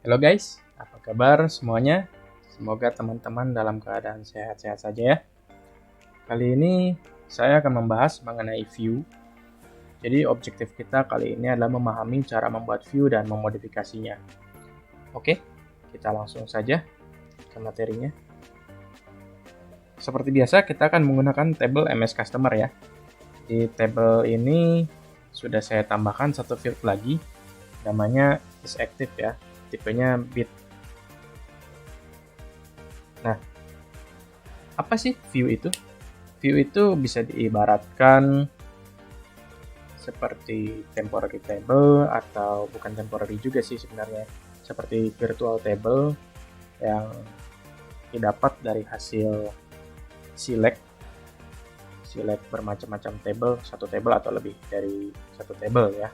Halo guys, apa kabar semuanya? Semoga teman-teman dalam keadaan sehat-sehat saja ya. Kali ini saya akan membahas mengenai view. Jadi objektif kita kali ini adalah memahami cara membuat view dan memodifikasinya. Oke, kita langsung saja ke materinya. Seperti biasa kita akan menggunakan table MS Customer ya. Di table ini sudah saya tambahkan satu field lagi, namanya isActive ya, tipenya bit. Nah, apa sih view itu? View itu bisa diibaratkan seperti temporary table atau bukan temporary juga sih sebenarnya, seperti virtual table yang didapat dari hasil select bermacam-macam table, satu table atau lebih dari satu table ya.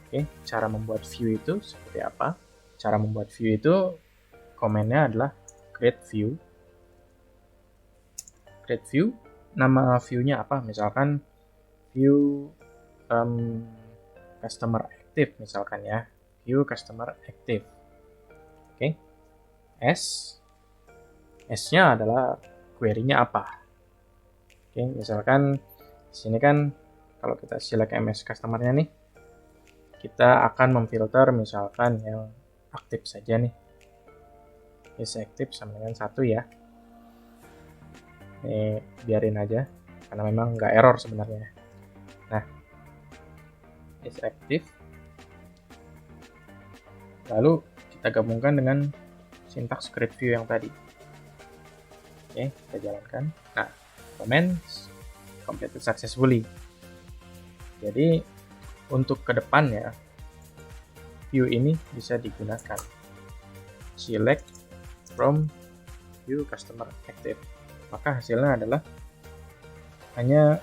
Oke, cara membuat view itu seperti apa? Cara membuat view itu komennya adalah create view. Create view, nama view-nya apa? Misalkan view customer active misalkan ya, view customer active. Oke, S-nya adalah query-nya apa? Oke, misalkan di sini kan kalau kita select MS customer-nya nih, kita akan memfilter misalkan yang aktif saja nih. Is active sama dengan 1 ya. Ini biarin aja karena memang nggak error sebenarnya. Nah, is active. Lalu kita gabungkan dengan sintaks create view yang tadi. Oke, kita jalankan. Nah, comments completed successfully. Jadi untuk kedepannya view ini bisa digunakan. Select from view customer active. Maka hasilnya adalah hanya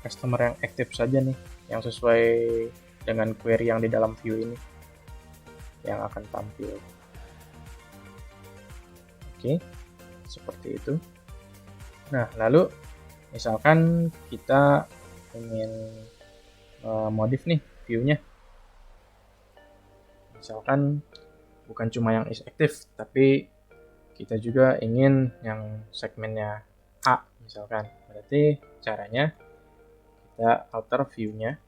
customer yang aktif saja nih, yang sesuai dengan query yang di dalam view ini yang akan tampil. Oke, seperti itu. Nah, lalu misalkan kita ingin modif nih view-nya. Misalkan bukan cuma yang is active, tapi kita juga ingin yang segmennya A misalkan. Berarti caranya kita alter view-nya.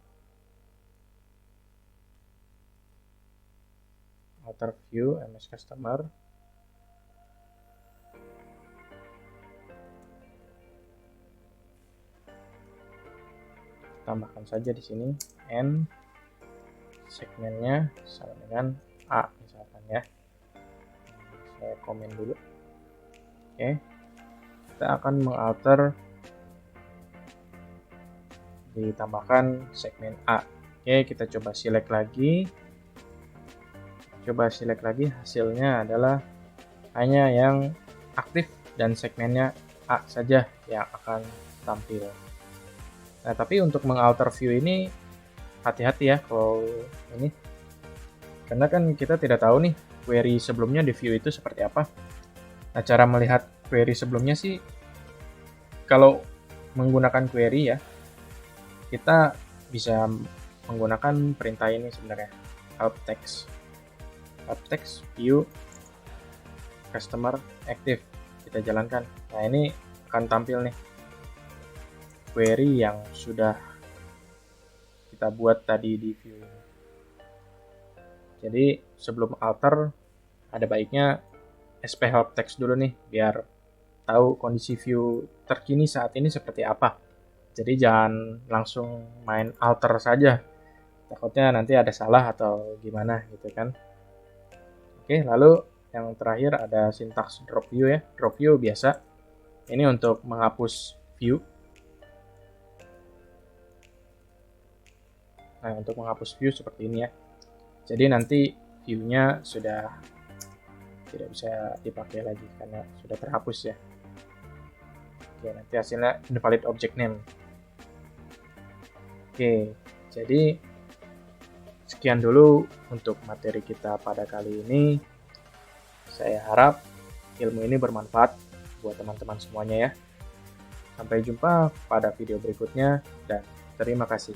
Alter view MS Customer. Tambahkan saja di sini N segmennya sama dengan A misalkan ya. Saya komen dulu. Oke, kita akan mengalter ditambahkan segmen A. Oke, kita coba select lagi. Hasilnya adalah hanya yang aktif dan segmennya A saja yang akan tampil. Nah, tapi untuk mengalter view ini hati-hati ya kalau ini, karena kan kita tidak tahu nih query sebelumnya di view itu seperti apa. Nah, cara melihat query sebelumnya sih, kalau menggunakan query ya, kita bisa menggunakan perintah ini sebenarnya, help text view customer active. Kita jalankan. Nah, ini akan tampil nih query yang sudah kita buat tadi di view ini. Jadi sebelum alter ada baiknya SP help text dulu nih biar tahu kondisi view terkini saat ini seperti apa. Jadi jangan langsung main alter saja, takutnya nanti ada salah atau gimana gitu kan. Oke, lalu yang terakhir ada sintaks drop view ya. Drop view biasa ini untuk menghapus view. Nah, untuk menghapus view seperti ini ya. Jadi nanti view-nya sudah tidak bisa dipakai lagi karena sudah terhapus ya. Oke, nanti hasilnya invalid object name. Oke, jadi sekian dulu untuk materi kita pada kali ini. Saya harap ilmu ini bermanfaat buat teman-teman semuanya ya. Sampai jumpa pada video berikutnya dan terima kasih.